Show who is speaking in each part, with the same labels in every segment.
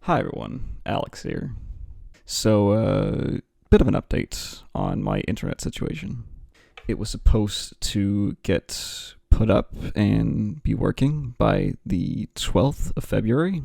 Speaker 1: Hi everyone, Alex here. So, bit of an update on my internet situation. It was supposed to get put up and be working by the 12th of February.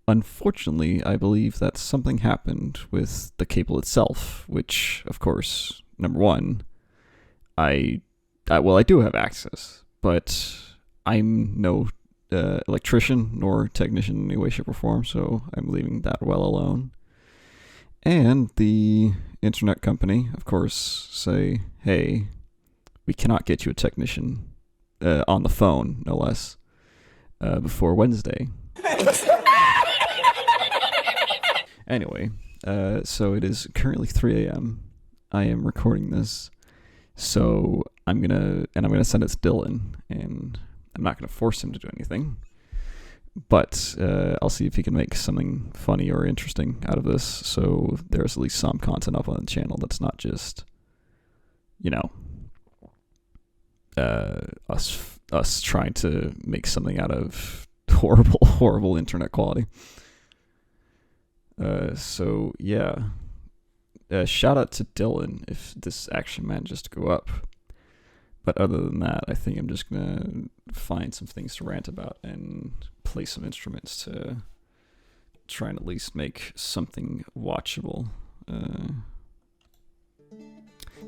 Speaker 1: Unfortunately, I believe that something happened with the cable itself, which, of course, number one, I do have access, but I'm no electrician nor technician in any way, shape, or form, so I'm leaving that well alone. And the internet company, of course, say, hey, we cannot get you a technician on the phone, no less, before Wednesday. Anyway, so it is currently 3 a.m. I am recording this, so I'm gonna send it to Dylan, and I'm not gonna force him to do anything, but I'll see if he can make something funny or interesting out of this, so there's at least some content up on the channel that's not just, us trying to make something out of horrible internet quality. So yeah, shout out to Dylan if this actually manages to go up. But other than that, I think I'm just gonna find some things to rant about and play some instruments to try and at least make something watchable. You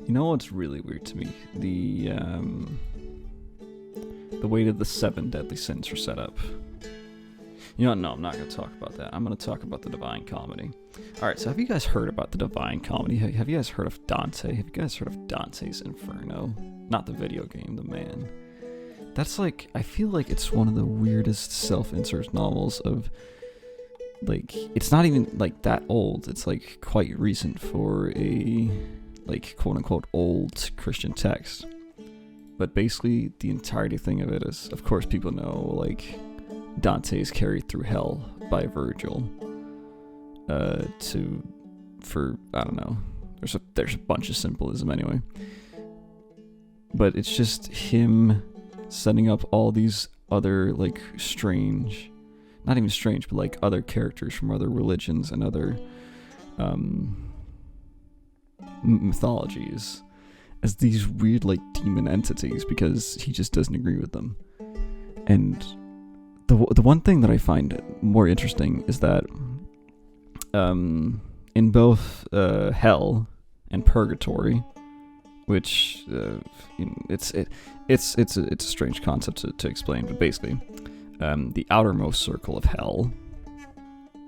Speaker 1: know what's really weird to me? The way that the 7 deadly sins are set up. No, I'm not going to talk about that. I'm going to talk about the Divine Comedy. Alright, so have you guys heard about the Divine Comedy? Have you guys heard of Dante? Have you guys heard of Dante's Inferno? Not the video game, the man. That's like, I feel like it's one of the weirdest self-insert novels of, like, it's not even, like, that old. It's, like, quite recent for a, like, quote-unquote old Christian text. But basically, the entirety thing of it is, of course, people know, like, Dante is carried through hell by Virgil. I don't know. There's a bunch of symbolism anyway. But it's just him setting up all these other, like, strange, not even strange, but like other characters from other religions and other mythologies as these weird, like, demon entities because he just doesn't agree with them. And the one thing that I find more interesting is that in both hell and purgatory, which it's a strange concept to explain, but basically the outermost circle of hell,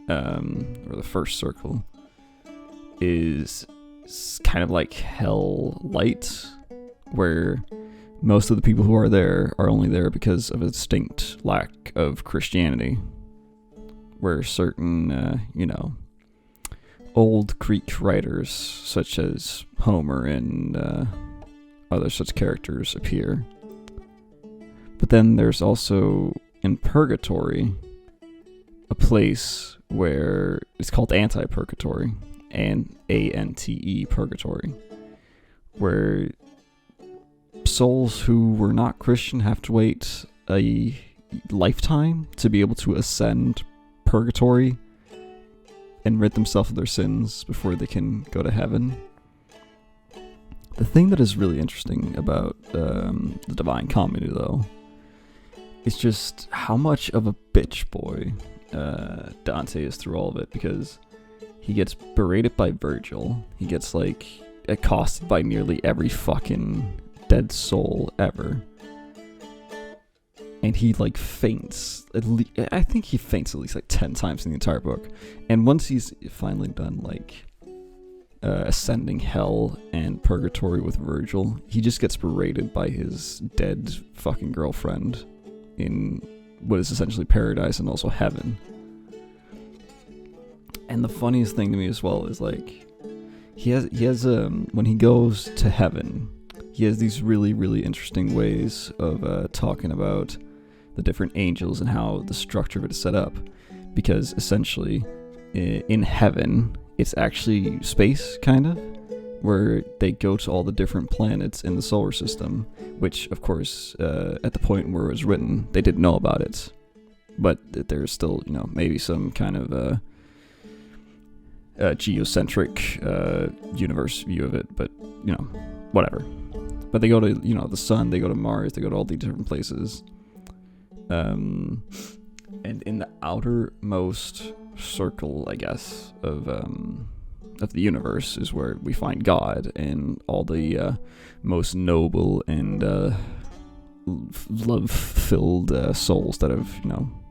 Speaker 1: or the first circle, is kind of like hell light, where most of the people who are there are only there because of a distinct lack of Christianity, where certain, old Greek writers, such as Homer and other such characters, appear. But then there's also, in Purgatory, a place where it's called Anti-Purgatory, and ANTE Purgatory, where souls who were not Christian have to wait a lifetime to be able to ascend purgatory and rid themselves of their sins before they can go to heaven. The thing that is really interesting about the Divine Comedy, though, is just how much of a bitch boy Dante is through all of it, because he gets berated by Virgil, he gets, like, accosted by nearly every fucking dead soul ever, and he, like, faints. I think he faints at least, like, 10 times in the entire book. And once he's finally done, like, ascending hell and purgatory with Virgil, he just gets berated by his dead fucking girlfriend in what is essentially paradise and also heaven. And the funniest thing to me as well is, like, he has when he goes to heaven, he has these really, really interesting ways of talking about the different angels and how the structure of it is set up. Because essentially, in heaven, it's actually space, kind of, where they go to all the different planets in the solar system, which, of course, at the point where it was written, they didn't know about it. but there's still, maybe some kind of geocentric universe view of it, but whatever. But they go to the sun, they go to Mars, they go to all these different places, and in the outermost circle, I guess, of the universe is where we find God and all the most noble and love-filled souls that have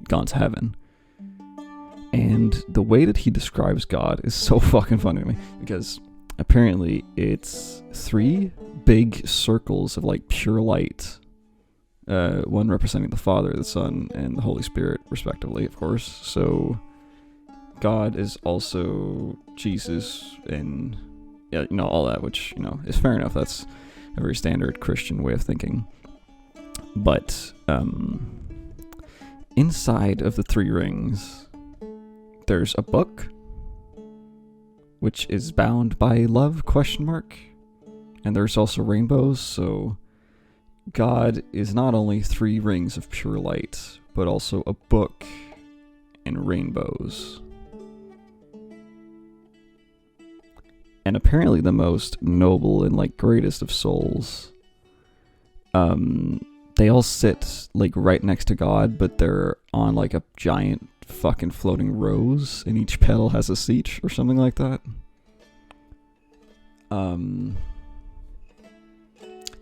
Speaker 1: gone to heaven. And the way that he describes God is so fucking funny to me, because apparently it's 3 big circles of like pure light, one representing the Father, the Son, and the Holy Spirit, respectively, of course. So God is also Jesus, and all that, which is fair enough. That's a very standard Christian way of thinking. But inside of the 3 rings, there's a book, which is bound by love, ? And there's also rainbows, so God is not only 3 rings of pure light, but also a book and rainbows. And apparently the most noble and like greatest of souls, they all sit like right next to God, but they're on like a giant fucking floating rose, and each petal has a seat or something like that.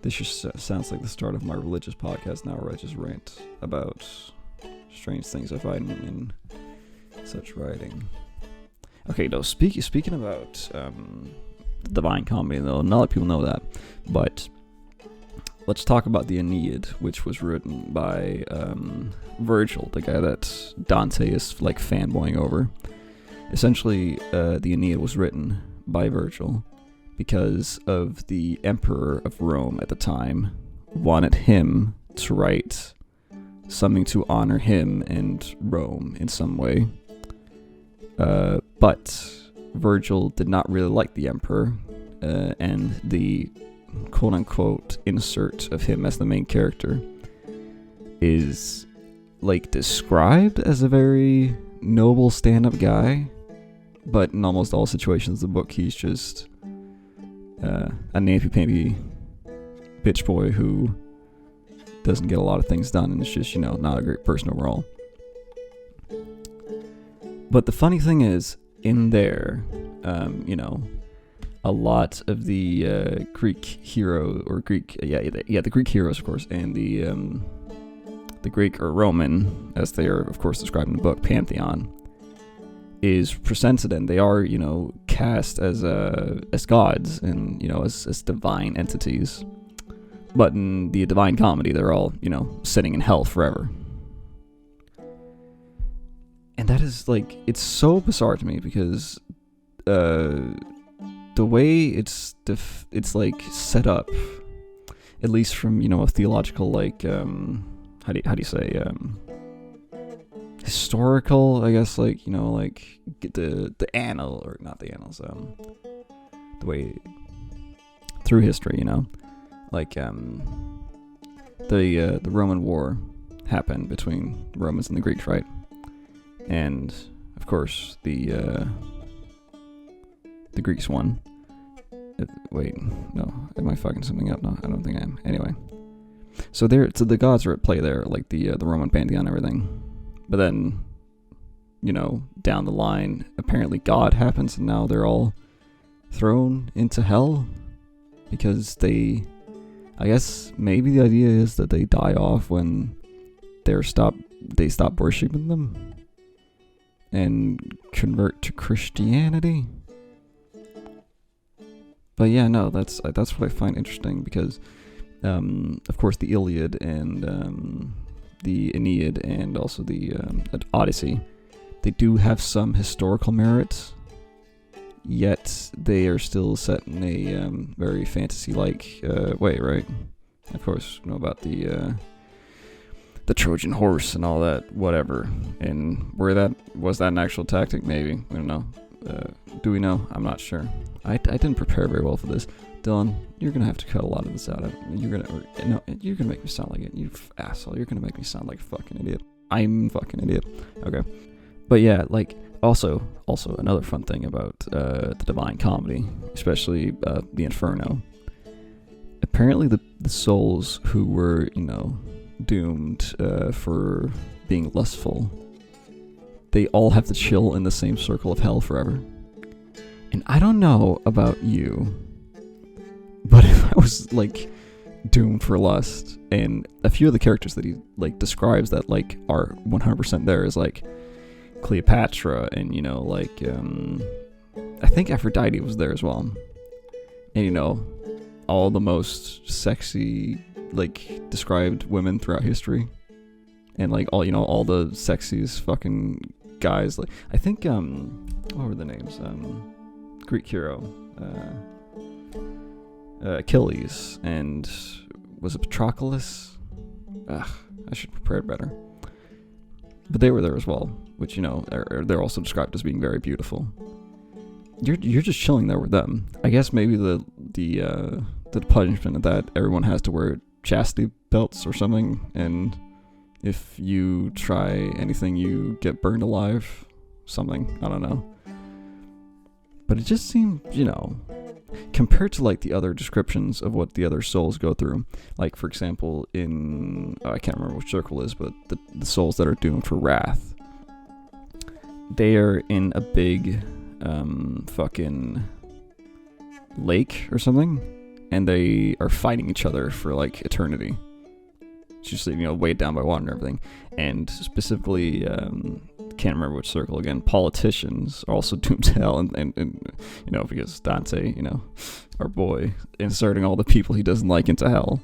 Speaker 1: This just sounds like the start of my religious podcast now, where I just rant about strange things I find in such writing. Okay, no, speaking about the Divine Comedy, though, not a lot of people know that, but let's talk about the Aeneid, which was written by Virgil, the guy that Dante is like fanboying over. Essentially, the Aeneid was written by Virgil because of the emperor of Rome at the time wanted him to write something to honor him and Rome in some way. But Virgil did not really like the emperor, and the quote-unquote insert of him as the main character is like described as a very noble stand-up guy, but in almost all situations in the book he's just a namby-pamby bitch boy who doesn't get a lot of things done, and it's just not a great person overall. But the funny thing is, in there, a lot of the Greek hero or Greek, the Greek heroes, of course, and the Greek or Roman, as they are, of course, described in the book, pantheon, is presented, and they are, cast as gods and as divine entities. But in the Divine Comedy, they're all sitting in hell forever. And that is like, it's so bizarre to me, because the way it's like set up, at least from a theological like how do you say historical, I guess, like like get the annal, or not the annals, the way through history, like the Roman War happened between the Romans and the Greeks, right? And of course the Greeks won. Wait, no, am I fucking something up? No, I don't think I am. Anyway, so the gods are at play there, like the Roman pantheon and everything. But then, down the line, apparently God happens, and now they're all thrown into hell because I guess maybe the idea is that they die off when they stop worshiping them and convert to Christianity. But yeah, no, that's what I find interesting, because of course the Iliad and the Aeneid and also the Odyssey, they do have some historical merit, yet they are still set in a very fantasy-like way, right? Of course, you know about the Trojan horse and all that, whatever. And was that an actual tactic? Maybe. We don't know. Do we know? I'm not sure. I didn't prepare very well for this. Dylan, you're gonna have to cut a lot of this out. You're gonna make me sound like it. You asshole. You're gonna make me sound like a fucking idiot. I'm fucking idiot. Okay. But yeah, like, also another fun thing about the Divine Comedy, especially the Inferno. Apparently the souls who were, doomed for being lustful, they all have to chill in the same circle of hell forever. And I don't know about you, but if I was, like, doomed for lust, and a few of the characters that he, like, describes that, like, are 100% there is, like, Cleopatra, and, I think Aphrodite was there as well. And, all the most sexy, like, described women throughout history. And, like, all the sexiest fucking guys. Like, I think, what were the names? Greek hero. Achilles, and was it Patroclus? I should prepare it better. But they were there as well, which, they're also described as being very beautiful. You're just chilling there with them. I guess maybe the punishment of that, everyone has to wear chastity belts or something, and if you try anything, you get burned alive. Something, I don't know. But it just seemed, compared to, like, the other descriptions of what the other souls go through, like, for example, I can't remember which circle it is, but the souls that are doomed for wrath, they are in a big fucking lake or something, and they are fighting each other for, like, eternity. It's just, weighed down by water and everything. And specifically, can't remember which circle again, politicians are also doomed to hell, and because Dante, our boy, inserting all the people he doesn't like into hell.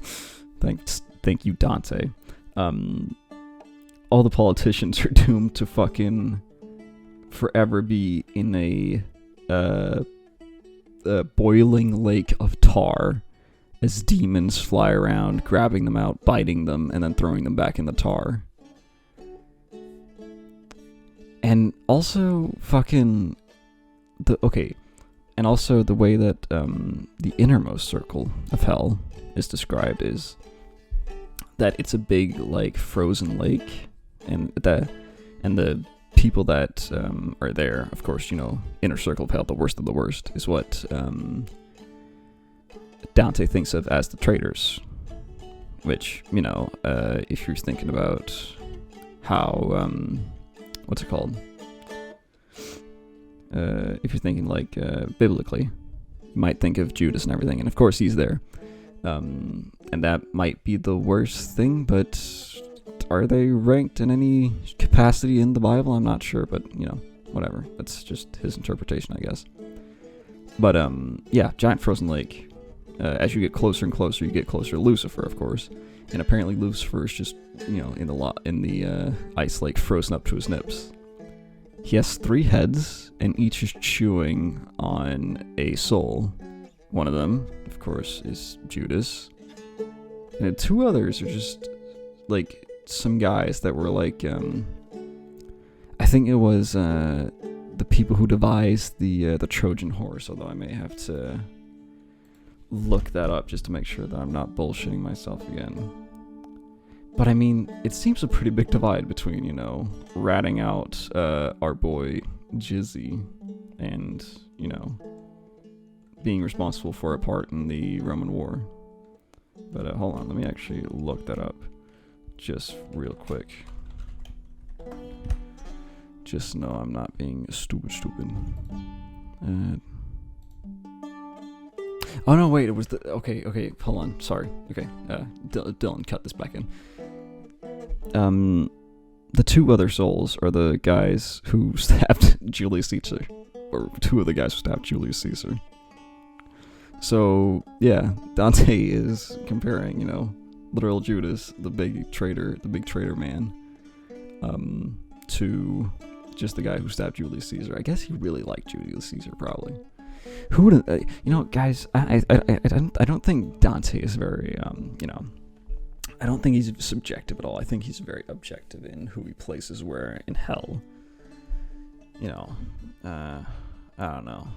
Speaker 1: Thank you, Dante. All the politicians are doomed to fucking forever be in a boiling lake of tar as demons fly around, grabbing them out, biting them, and then throwing them back in the tar. And also and also the way that the innermost circle of hell is described is that it's a big, like, frozen lake, and the people that are there, of course, inner circle of hell, the worst of the worst, is what Dante thinks of as the traitors, which, if you're thinking about how, what's it called? If you're thinking, like, biblically, you might think of Judas and everything, and of course he's there. And that might be the worst thing, but are they ranked in any capacity in the Bible? I'm not sure, but, whatever. That's just his interpretation, I guess. But, yeah, giant frozen lake. As you get closer and closer, you get closer to Lucifer, of course. And apparently Lucifer is just, in the ice lake, frozen up to his nips. He has 3 heads, and each is chewing on a soul. One of them, of course, is Judas. And 2 others are just, like, some guys that were, like, I think it was the people who devised the Trojan horse, although I may have to look that up just to make sure that I'm not bullshitting myself again. But I mean, it seems a pretty big divide between, ratting out our boy Jizzy and, being responsible for a part in the Roman War. But hold on, let me actually look that up just real quick. Just so I'm not being stupid. Oh no, wait, it was the... Okay, hold on, sorry. Okay, Dylan, cut this back in. The 2 other souls are the guys who stabbed Julius Caesar. Or 2 of the guys who stabbed Julius Caesar. So, yeah, Dante is comparing, literal Judas, the big traitor man, to just the guy who stabbed Julius Caesar. I guess he really liked Julius Caesar, probably. Who wouldn't, guys, I don't think Dante is very, I don't think he's subjective at all. I think he's very objective in who he places where in hell. I don't know.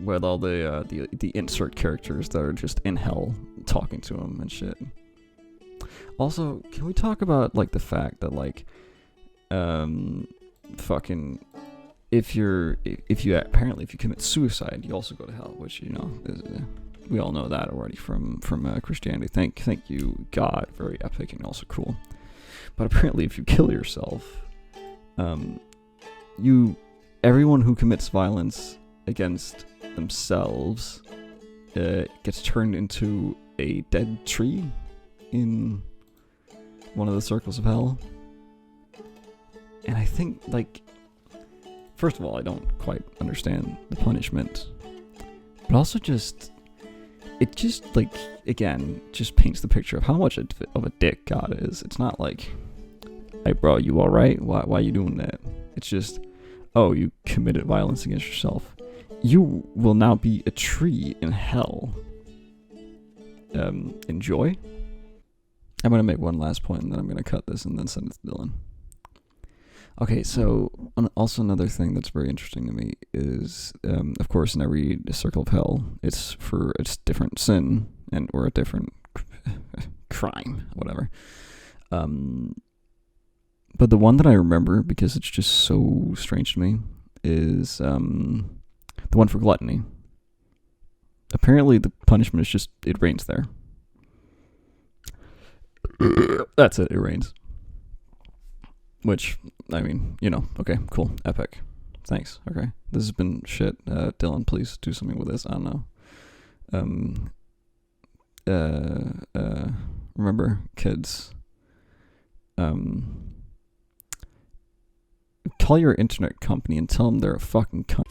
Speaker 1: With all the insert characters that are just in hell talking to him and shit. Also, can we talk about, like, the fact that, like, fucking, if you commit suicide, you also go to hell, which, you know, we all know that already from Christianity. Thank you, God. Very epic and also cool. But apparently, if you kill yourself, everyone who commits violence against themselves gets turned into a dead tree in one of the circles of hell. And I think, like, first of all, I don't quite understand the punishment, but also it just, like, again, just paints the picture of how much of a dick God is. It's not like, hey, bro, you alright? Why you doing that? It's just, oh, you committed violence against yourself. You will now be a tree in hell. Enjoy. I'm going to make one last point, and then I'm going to cut this and then send it to Dylan. Okay, so also another thing that's very interesting to me is, of course, in every circle of hell, it's for a different sin or a different crime, whatever. But the one that I remember, because it's just so strange to me, is the one for gluttony. Apparently, the punishment is just, it rains there. That's it rains. Which, I mean, you know, okay, cool, epic. Thanks, okay. This has been shit. Dylan, please do something with this. I don't know. Remember, kids, call your internet company and tell them they're a fucking cunt.